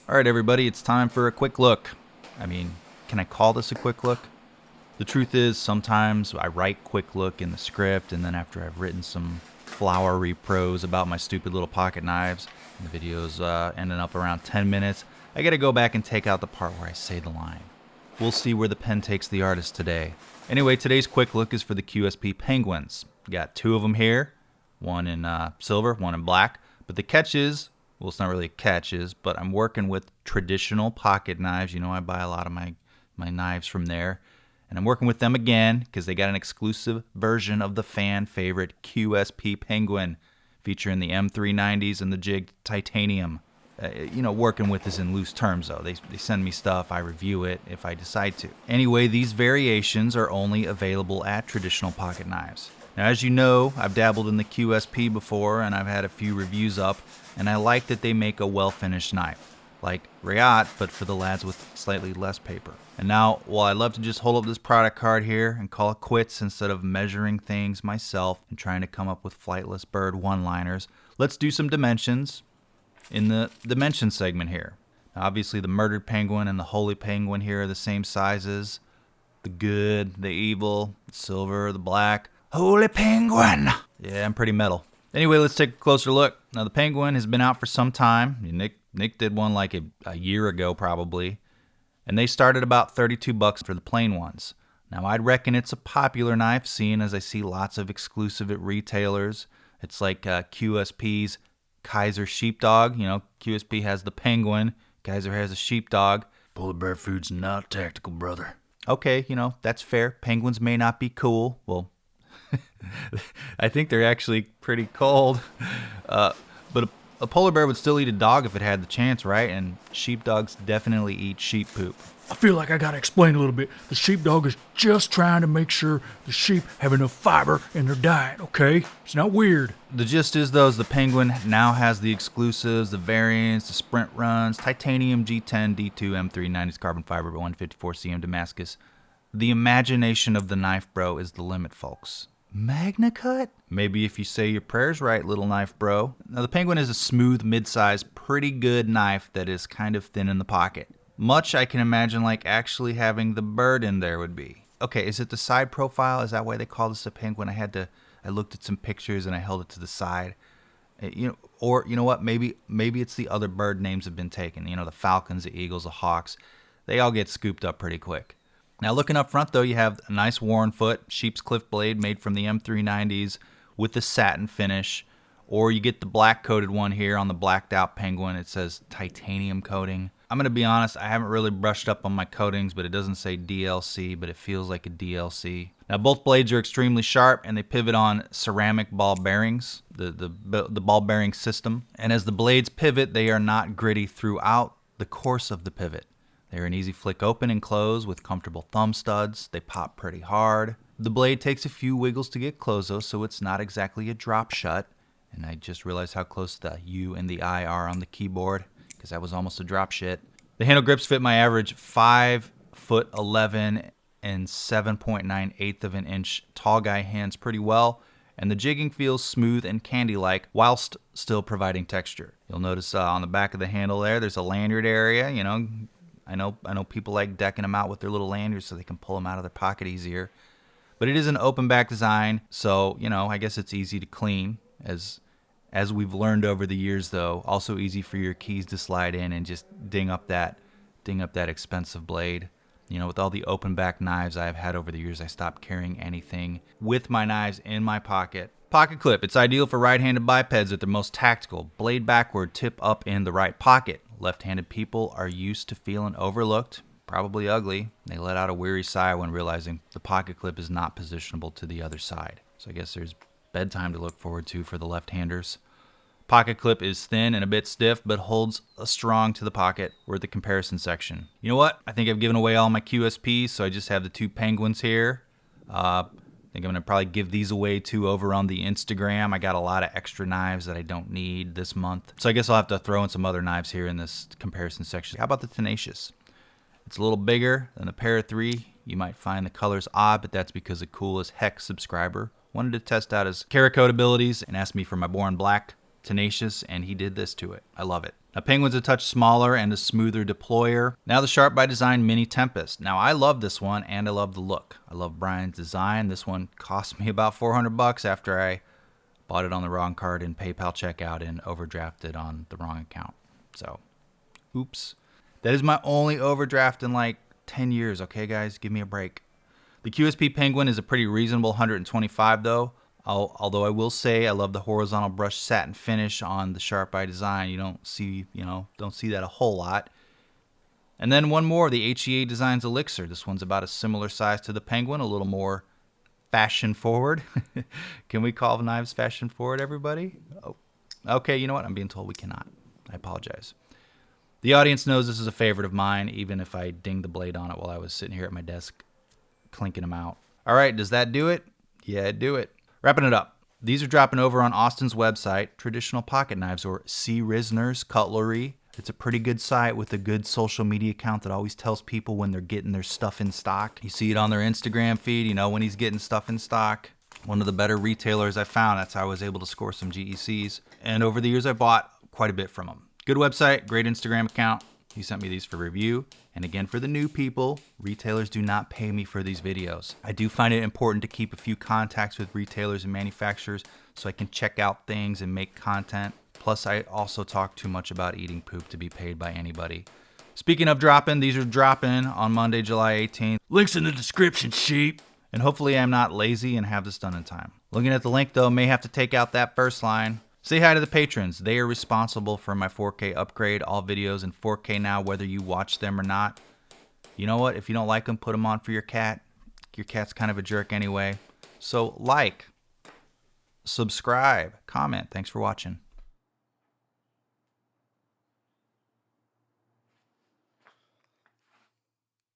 Alright everybody, it's time for a quick look. I mean, can I call this a quick look? The truth is, sometimes I write quick look in the script, and then after I've written some flowery prose about my stupid little pocket knives, and the video's ending up around 10 minutes, I gotta go back and take out the part where I say the line. We'll see where the pen takes the artist today. Anyway, today's quick look is for the QSP penguins. Got two of them here, one in silver, one in black, but the catch is, well, it's not really a catch, but I'm working with traditional pocket knives. You know, I buy a lot of my knives from there. And I'm working with them again because they got an exclusive version of the fan favorite QSP Penguin featuring the M390s and the jig titanium. Working with is in loose terms though. They send me stuff, I review it if I decide to. Anyway, these variations are only available at traditional pocket knives. Now, as you know, I've dabbled in the QSP before and I've had a few reviews up, and I like that they make a well-finished knife. Like Riot, but for the lads with slightly less paper. And now, while I love to just hold up this product card here and call it quits instead of measuring things myself and trying to come up with flightless bird one-liners, let's do some dimensions in the dimension segment here. Now, obviously, the murdered penguin and the holy penguin here are the same sizes. The good, the evil, the silver, the black. Holy penguin! Yeah, I'm pretty metal. Anyway, let's take a closer look. Now, the penguin has been out for some time. Nick did one like a year ago probably, and they started about $32 for the plain ones. Now, I'd reckon it's a popular knife, seeing as I see lots of exclusive at retailers. It's like QSP's Kaiser Sheepdog. You know, QSP has the penguin, Kaiser has a sheepdog. Polar bear food's not tactical, brother. Okay, that's fair. Penguins may not be cool. Well, I think they're actually pretty cold. But a polar bear would still eat a dog if it had the chance, right? And sheepdogs definitely eat sheep poop. I feel like I gotta explain a little bit. The sheepdog is just trying to make sure the sheep have enough fiber in their diet, okay? It's not weird. The gist is, though, the penguin now has the exclusives, the variants, the sprint runs, titanium G10, D2, M390s, carbon fiber, 154 cm Damascus. The imagination of the knife bro is the limit, folks. Magna cut? Maybe if you say your prayers right, little knife bro. Now, the penguin is a smooth, mid-size, pretty good knife that is kind of thin in the pocket. Much I can imagine like actually having the bird in there would be. Okay, is it the side profile? Is that why they call this a penguin? I looked at some pictures and I held it to the side. Or you know what? Maybe it's the other bird names have been taken. The falcons, the eagles, the hawks. They all get scooped up pretty quick. Now, looking up front, though, you have a nice worn foot, sheep's cliff blade made from the M390s with the satin finish. Or you get the black coated one here on the blacked out penguin. It says titanium coating. I'm going to be honest, I haven't really brushed up on my coatings, but it doesn't say DLC, but it feels like a DLC. Now, both blades are extremely sharp, and they pivot on ceramic ball bearings, the ball bearing system. And as the blades pivot, they are not gritty throughout the course of the pivot. They're an easy flick open and close with comfortable thumb studs. They pop pretty hard. The blade takes a few wiggles to get closed though, so it's not exactly a drop shut. And I just realized how close the U and the I are on the keyboard, because that was almost a drop shit. The handle grips fit my average 5'11" and 7.98 of an inch tall guy hands pretty well. And the jigging feels smooth and candy-like whilst still providing texture. You'll notice on the back of the handle there's a lanyard area, I know people like decking them out with their little lanyards so they can pull them out of their pocket easier. But it is an open back design, so, I guess it's easy to clean. As we've learned over the years, though, also easy for your keys to slide in and just ding up that expensive blade. With all the open back knives I've had over the years, I stopped carrying anything with my knives in my pocket. Pocket clip. It's ideal for right-handed bipeds at their most tactical. Blade backward, tip up in the right pocket. Left-handed people are used to feeling overlooked, probably ugly. They let out a weary sigh when realizing the pocket clip is not positionable to the other side. So I guess there's bedtime to look forward to for the left-handers. Pocket clip is thin and a bit stiff, but holds strong to the pocket. We're at the comparison section. You know what? I think I've given away all my QSPs, so I just have the two penguins here. I think I'm going to probably give these away too over on the Instagram. I got a lot of extra knives that I don't need this month. So I guess I'll have to throw in some other knives here in this comparison section. How about the Tenacious? It's a little bigger than the Para 3. You might find the colors odd, but that's because a cool as heck subscriber wanted to test out his Cerakote abilities and asked me for my Boron Black. tenacious, and he did this to it. I love it. Now, Penguin's a touch smaller and a smoother deployer. Now the Sharp by Design Mini Tempest. Now I love this one and I love the look. I love Brian's design. This one cost me about $400 after I bought it on the wrong card in PayPal checkout and overdrafted on the wrong account. So, oops. That is my only overdraft in like 10 years, okay guys? Give me a break. The QSP Penguin is a pretty reasonable $125 though. Although I will say I love the horizontal brush satin finish on the Sharp by Design. You don't see that a whole lot. And then one more, the HEA Designs Elixir. This one's about a similar size to the Penguin, a little more fashion forward. Can we call knives fashion forward, everybody? Oh. Okay, you know what? I'm being told we cannot. I apologize. The audience knows this is a favorite of mine, even if I dinged the blade on it while I was sitting here at my desk clinking them out. All right, does that do it? Yeah, do it. Wrapping it up. These are dropping over on Austin's website, Traditional Pocket Knives, or C Risner's Cutlery. It's a pretty good site with a good social media account that always tells people when they're getting their stuff in stock. You see it on their Instagram feed, you know when he's getting stuff in stock. One of the better retailers I found. That's how I was able to score some GECs. And over the years, I bought quite a bit from him. Good website, great Instagram account. He sent me these for review. And again, for the new people, retailers do not pay me for these videos. I do find it important to keep a few contacts with retailers and manufacturers so I can check out things and make content. Plus, I also talk too much about eating poop to be paid by anybody. Speaking of dropping, these are dropping on Monday, July 18th. Links in the description, sheep. And hopefully I'm not lazy and have this done in time. Looking at the link though, may have to take out that first line. Say hi to the patrons. They are responsible for my 4K upgrade. All videos in 4K now, whether you watch them or not. You know what? If you don't like them, put them on for your cat. Your cat's kind of a jerk anyway. So like, subscribe, comment. Thanks for watching.